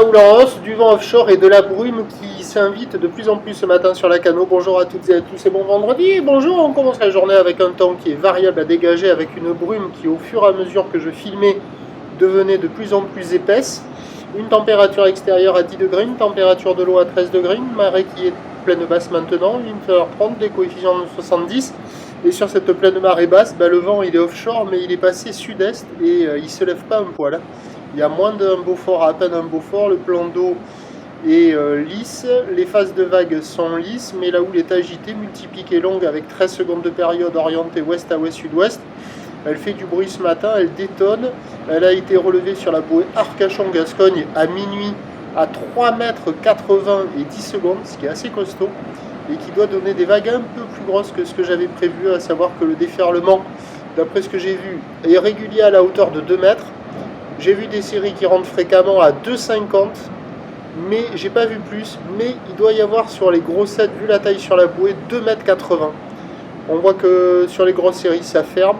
houle en hausse, du vent offshore et de la brume qui s'invite de plus en plus ce matin sur la Cano. Bonjour à toutes et à tous et bon vendredi. Bonjour, on commence la journée avec un temps qui est variable à dégager avec une brume qui au fur et à mesure que je filmais devenait de plus en plus épaisse. Une température extérieure à 10 degrés, une température de l'eau à 13 degrés, une marée qui est pleine basse maintenant, une chaleur 30, des coefficients de 70. Et sur cette pleine marée basse, le vent il est offshore mais il est passé sud-est et il se lève pas un poil. Il y a moins d'un Beaufort, à peine un Beaufort, le plan d'eau est lisse, les phases de vagues sont lisses, mais la houle est agitée, multipliquée longue avec 13 secondes de période orientée ouest à ouest-sud-ouest. Elle fait du bruit ce matin, elle détonne. Elle a été relevée sur la bouée Arcachon-Gascogne à minuit à 3,80 m et 10 secondes, ce qui est assez costaud, et qui doit donner des vagues un peu plus grosses que ce que j'avais prévu, à savoir que le déferlement, d'après ce que j'ai vu, est régulier à la hauteur de 2 mètres. J'ai vu des séries qui rentrent fréquemment à 2,50, mais j'ai pas vu plus. Mais il doit y avoir sur les grossettes, vu la taille sur la bouée, 2,80 m. On voit que sur les grosses séries, ça ferme.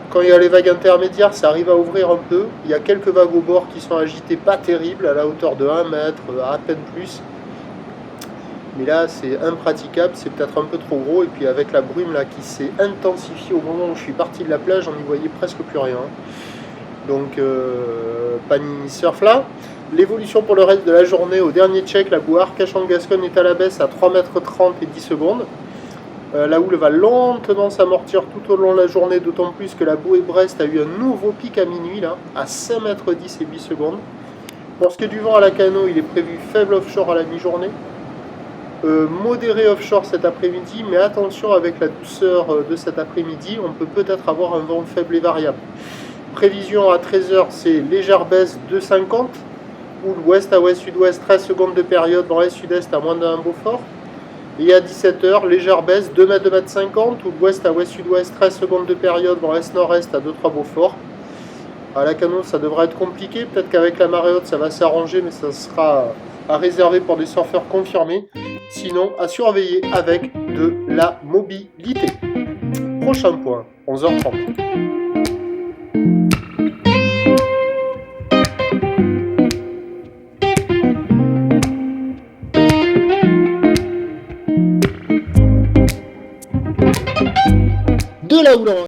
Quand il y a les vagues intermédiaires, ça arrive à ouvrir un peu. Il y a quelques vagues au bord qui sont agitées, pas terribles, à la hauteur de 1 mètre, à peine plus. Mais là, c'est impraticable, c'est peut-être un peu trop gros. Et puis avec la brume là qui s'est intensifiée au moment où je suis parti de la plage, on n'y voyait presque plus rien. Donc Panini surf là. L'évolution pour le reste de la journée, au dernier check, la bouée Arcachon-Gascogne est à la baisse à 3,30 m et 10 secondes. La houle va lentement s'amortir tout au long de la journée, d'autant plus que la bouée Brest a eu un nouveau pic à minuit là, à 5,10 m et 8 secondes. Pour ce qui est du vent à la Cano, il est prévu faible offshore à la mi-journée. Modéré offshore cet après-midi, mais attention avec la douceur de cet après-midi, on peut peut-être avoir un vent faible et variable. Prévision à 13h, c'est légère baisse 2,50, houle ouest à ouest-sud-ouest, 13 secondes de période dans l'est-sud-est à moins d'un Beaufort. Et à 17h, légère baisse 2 m, 2,50 m, houle ouest à ouest-sud-ouest, 13 secondes de période dans l'est-nord-est à 2-3 Beaufort. À la Cano, ça devrait être compliqué, peut-être qu'avec la marée haute ça va s'arranger, mais ça sera à réserver pour des surfeurs confirmés. Sinon, à surveiller avec de la mobilité. Prochain point, 11h30. De la houle